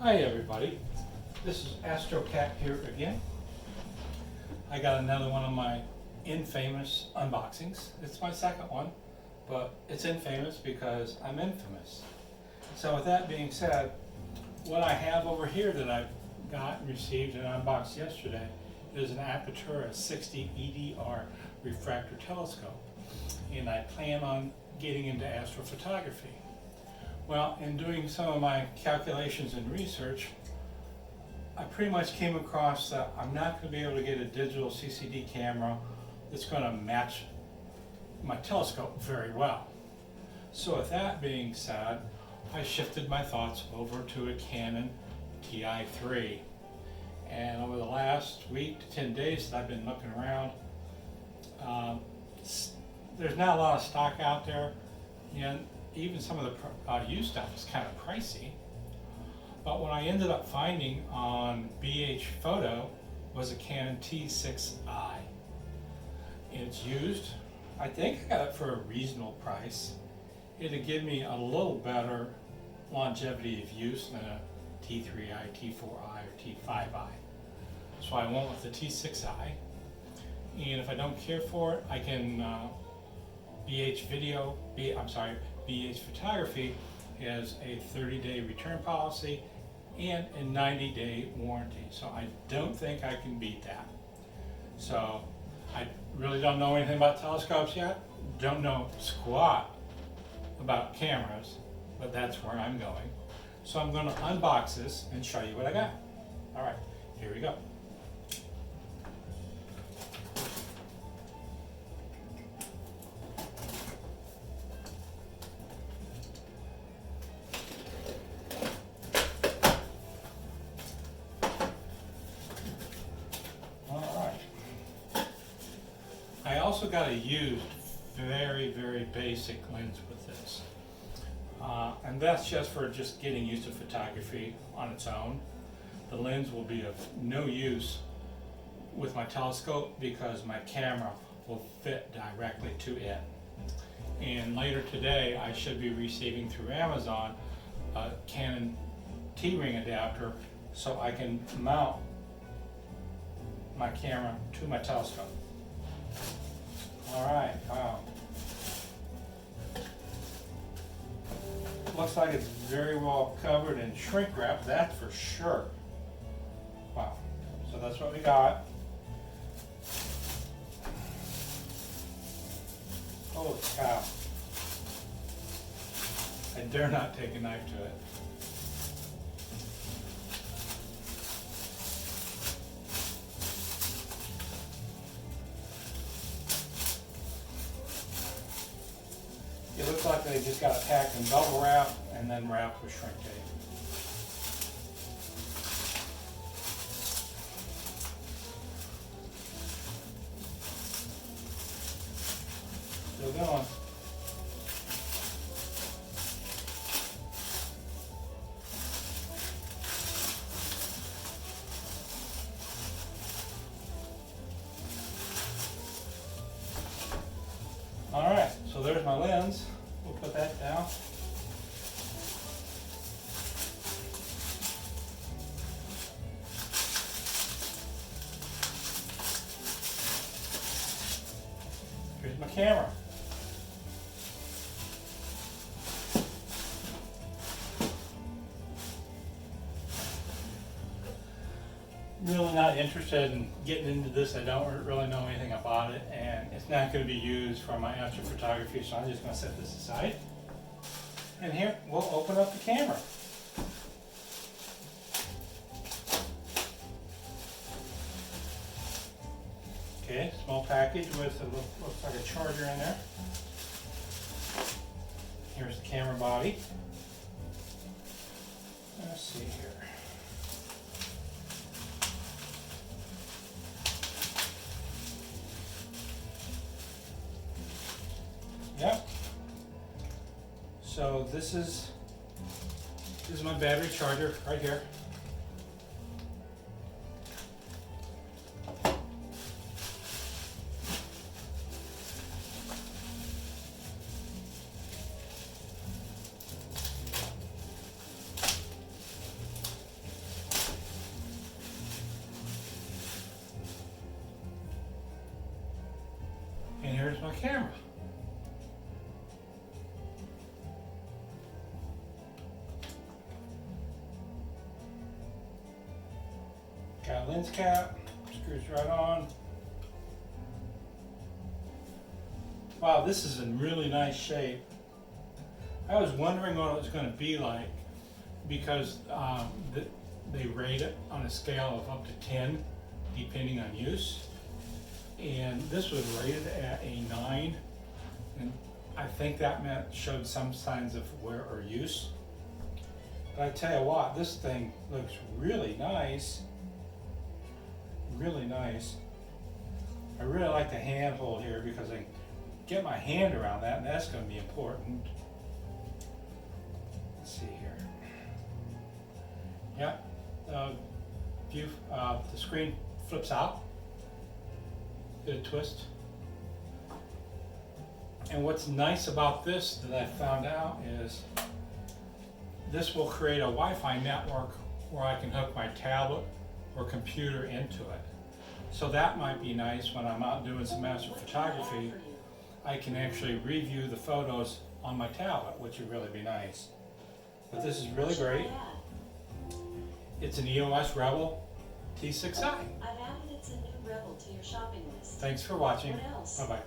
Hi everybody, this is AstroCat here again. I got another one of my infamous unboxings. It's my second one, but it's infamous because I'm infamous. So with that being said, what I have over here that I got and received and unboxed yesterday is an Apertura 60 EDR refractor telescope, and I plan on getting into astrophotography. Well, in doing some of my calculations and research, I pretty much came across that I'm not going to be able to get a digital CCD camera that's going to match my telescope very well. So with that being said, I shifted my thoughts over to a Canon T6i. And over the last week to 10 days that I've been looking around, there's not a lot of stock out there, and even some of the used stuff is kind of pricey. But what I ended up finding on BH Photo was a Canon T6i. It's used. I think I got it for a reasonable price. It'd give me a little better longevity of use than a T3i, T4i, or T5i. So I went with the T6i. And if I don't care for it, I can BH Photography has a 30-day return policy and a 90-day warranty. So I don't think I can beat that. So I really don't know anything about telescopes yet. Don't know squat about cameras, but that's where I'm going. So I'm going to unbox this and show you what I got. All right, here we go. I also got a used, very basic lens with this. And that's just for just getting used to photography on its own. The lens will be of no use with my telescope because my camera will fit directly to it. And later today, I should be receiving through Amazon a Canon T-ring adapter so I can mount my camera to my telescope. All right, wow. Looks like it's very well covered in shrink wrap, that's for sure. Wow, so that's what we got. Holy cow. I dare not take a knife to it. It looks like they just got it packed in bubble wrap and then wrapped with shrink tape. Still going. All right, so there's my lens. We'll put that down. Here's my camera. Really not interested in getting into this. I don't really know anything about it, and it's not going to be used for my astrophotography, so I'm just going to set this aside. And here, we'll open up the camera. Okay, small package with looks like a charger in there. Here's the camera body. Let's see here. Yep. So this is my battery charger right here. my camera. Got a lens cap, screws right on. Wow, this is in really nice shape. I was wondering what it was going to be like because they rate it on a scale of up to 10 depending on use. And this was rated at a 9, and I think that showed some signs of wear or use. But I tell you what, this thing looks really nice. Really nice. I really like the handhold here because I can get my hand around that, and that's going to be important. Let's see here. Yep, the screen flips out. Get a twist. And what's nice about this that I found out is this will create a Wi-Fi network where I can hook my tablet or computer into it. So that might be nice when I'm out doing some astrophotography. I can actually review the photos on my tablet, which would really be nice. But this is really great. It's an EOS Rebel T6i. I've added It's a New Rebel to your shopping list. Thanks for watching. What else? Bye-bye.